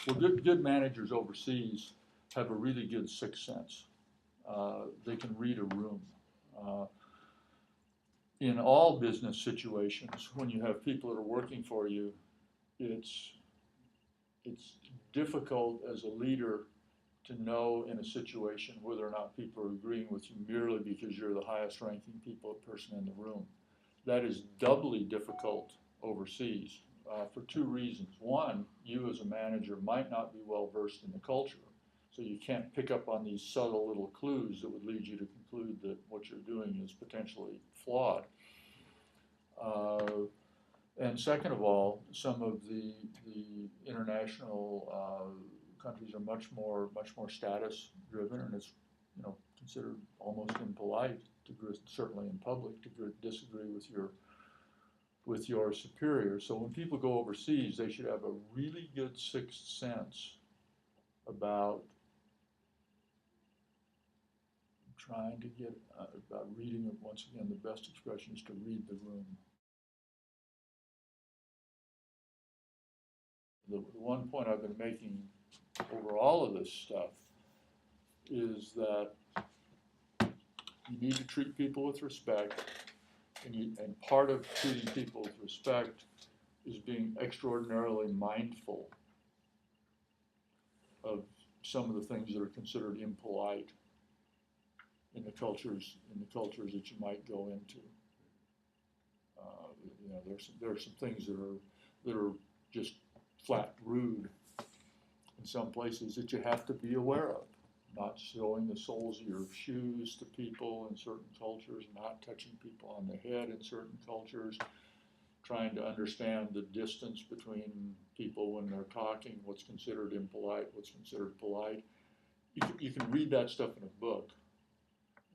Well, good managers overseas have a really good sixth sense. They can read a room. Uh, in all business situations, when you have people that are working for you, it's difficult as a leader to know in a situation whether or not people are agreeing with you merely because you're the highest ranking person in the room. That is doubly difficult overseas for two reasons. One, you as a manager might not be well versed in the culture, so you can't pick up on these subtle little clues that would lead you to conclude that what you're doing is potentially flawed. And second of all, some of the international countries are much more status driven, and it's considered almost impolite to certainly in public to disagree with your superior. So when people go overseas, they should have a really good sixth sense about trying to get about reading it. Once again, the best expression is to read the room. The one point I've been making over all of this stuff is that you need to treat people with respect, and part of treating people with respect is being extraordinarily mindful of some of the things that are considered impolite in the cultures that you might go into. There are some things that are just flat rude in some places that you have to be aware of. Not showing the soles of your shoes to people in certain cultures, not touching people on the head in certain cultures, trying to understand the distance between people when they're talking, what's considered impolite, what's considered polite. You can read that stuff in a book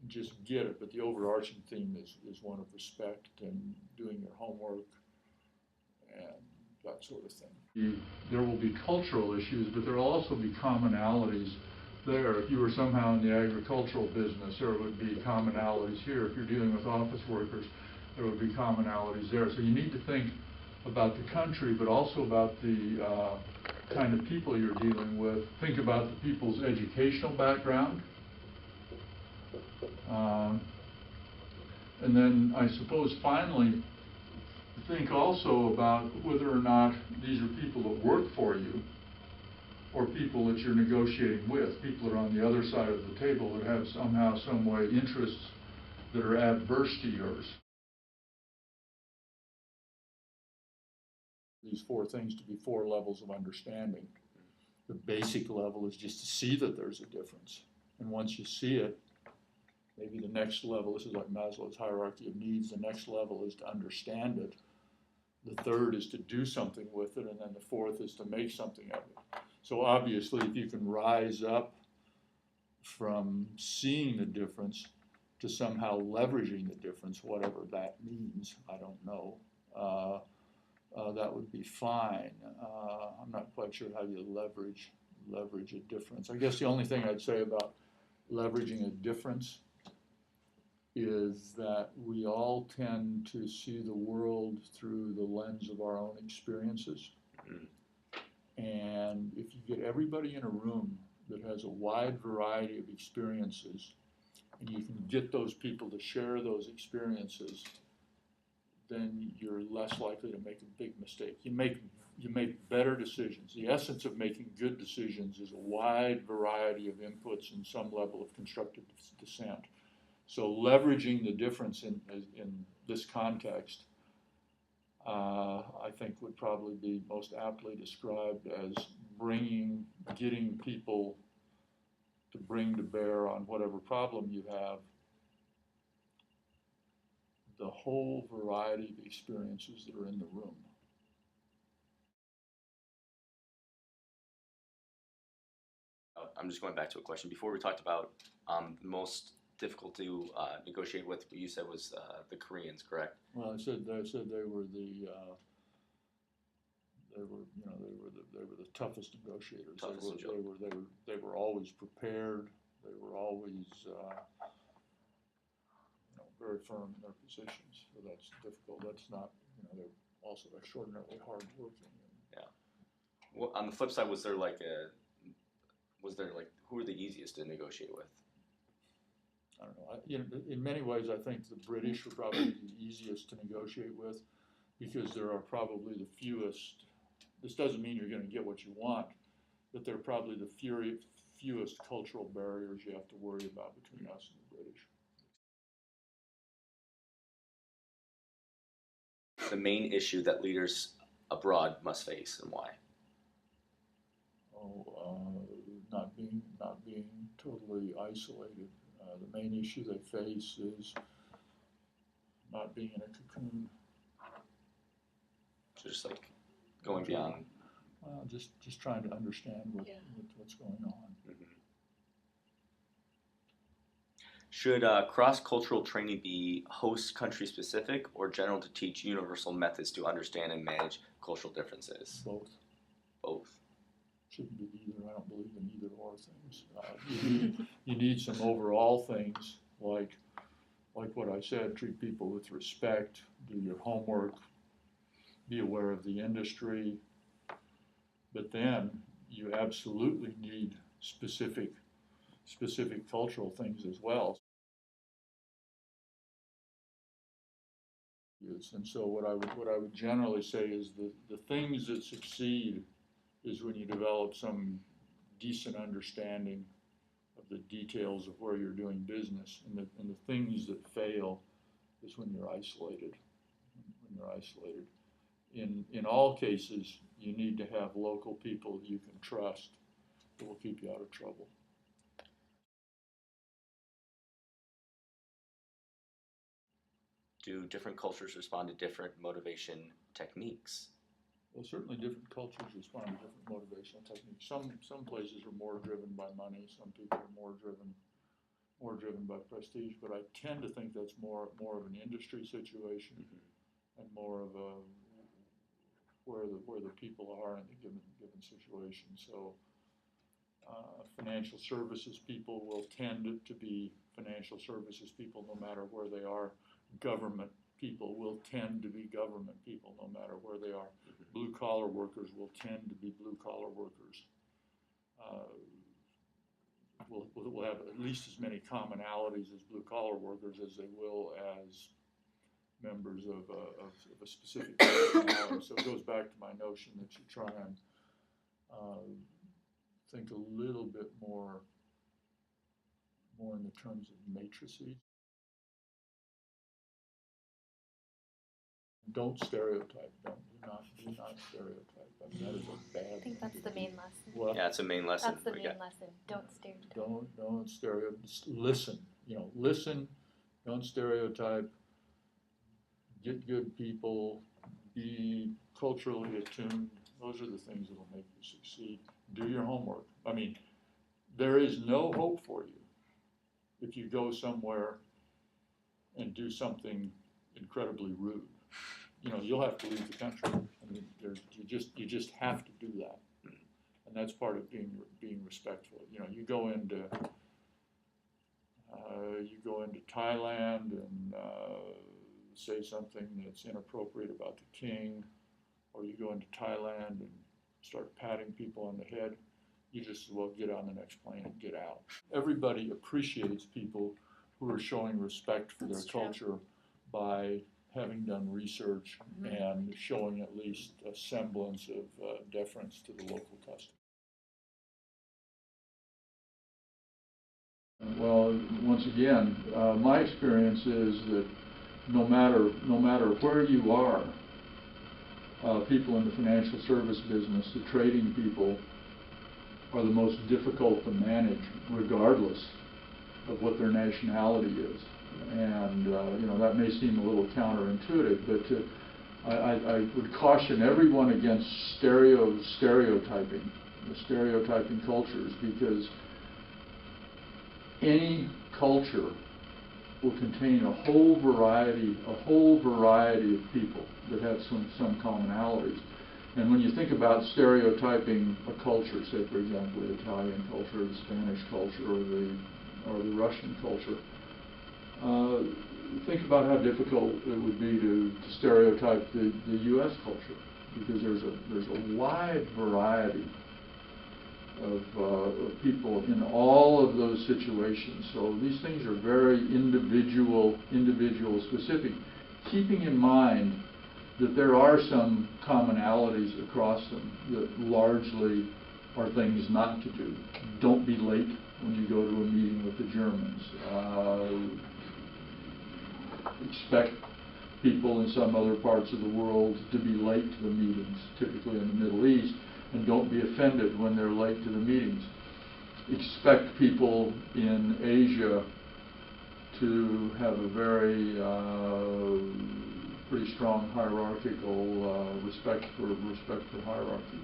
and just get it, but the overarching theme is one of respect and doing your homework and that sort of thing. There will be cultural issues, but there will also be commonalities there. If you were somehow in the agricultural business, there would be commonalities here. If you're dealing with office workers, there would be commonalities there. So you need to think about the country, but also about the kind of people you're dealing with. Think about the people's educational background. And then I suppose finally, think also about whether or not these are people that work for you or people that you're negotiating with, people that are on the other side of the table that have somehow, some way, interests that are adverse to yours. These four things to be four levels of understanding. The basic level is just to see that there's a difference. And once you see it, maybe the next level, this is like Maslow's hierarchy of needs, the next level is to understand it. The third is to do something with it, and then the fourth is to make something of it. So obviously, if you can rise up from seeing the difference to somehow leveraging the difference, whatever that means, I don't know, that would be fine. I'm not quite sure how you leverage a difference. I guess the only thing I'd say about leveraging a difference is that we all tend to see the world through the lens of our own experiences. And if you get everybody in a room that has a wide variety of experiences, and you can get those people to share those experiences, then you're less likely to make a big mistake. You make better decisions. The essence of making good decisions is a wide variety of inputs and some level of constructive dissent. So leveraging the difference in this context, I think would probably be most aptly described as getting people to bring to bear on whatever problem you have the whole variety of experiences that are in the room. I'm just going back to a question. Before we talked about the most difficult to negotiate with, what you said was the Koreans, correct? Well, I said they were the toughest negotiators. They were always prepared. They were always very firm in their positions. So that's difficult. That's not, they're also extraordinarily hardworking. Yeah. Well, on the flip side, was there like who were the easiest to negotiate with? I don't know. In many ways, I think the British were probably the easiest to negotiate with because there are probably the fewest. This doesn't mean you're going to get what you want, but there are probably the fewest cultural barriers you have to worry about between us and the British. The main issue that leaders abroad must face, and why? Not being totally isolated. The main issue they face is not being in a cocoon. So just like going beyond. Just trying to understand what's going on. Mm-hmm. Should cross-cultural training be host country specific or general to teach universal methods to understand and manage cultural differences? Both. Both. Shouldn't be either. I don't believe in either or things. You need some overall things like what I said, treat people with respect, do your homework, be aware of the industry, but then you absolutely need specific cultural things as well. And so what I would generally say is the things that succeed is when you develop some decent understanding of the details of where you're doing business, and the things that fail is when you're isolated. In all cases, you need to have local people you can trust that will keep you out of trouble. Do different cultures respond to different motivation techniques? Well, certainly different cultures respond to different motivational techniques. Some places are more driven by money. Some people are more driven by prestige. But I tend to think that's more of an industry situation, and more of a where the people are in the given situation. So financial services people will tend to be financial services people no matter where they are. Government people will tend to be government people no matter where they are. Blue collar workers will tend to be blue collar workers. Will have at least as many commonalities as blue collar workers as they will as members of a specific personality. So it goes back to my notion that you try and think a little bit more in the terms of matrices. Don't stereotype. Do not stereotype. I mean, that is a bad. I think that's the main lesson. Well, Yeah, it's a main lesson. That's the main lesson. Don't stereotype. Don't stereotype. Just listen. Listen. Don't stereotype. Get good people. Be culturally attuned. Those are the things that will make you succeed. Do your homework. I mean, there is no hope for you if you go somewhere and do something incredibly rude. You'll have to leave the country. I mean, you just have to do that, and that's part of being respectful. You go into Thailand and say something that's inappropriate about the king, or you go into Thailand and start patting people on the head. You just get on the next plane and get out. Everybody appreciates people who are showing respect for their culture by having done research and showing at least a semblance of deference to the local custom. Well, once again, my experience is that no matter where you are, people in the financial service business, the trading people, are the most difficult to manage, regardless of what their nationality is. And that may seem a little counterintuitive, but I would caution everyone against stereotyping cultures, because any culture will contain a whole variety of people that have some commonalities. And when you think about stereotyping a culture, say for example the Italian culture, the Spanish culture, or the Russian culture, think about how difficult it would be to stereotype the U.S. culture. because there's a wide variety of people in all of those situations. So these things are very individual specific, keeping in mind that there are some commonalities across them that largely are things not to do. Don't be late when you go to a meeting with the Germans. Expect people in some other parts of the world to be late to the meetings, typically in the Middle East, and don't be offended when they're late to the meetings. Expect people in Asia to have a very pretty strong hierarchical respect for hierarchy.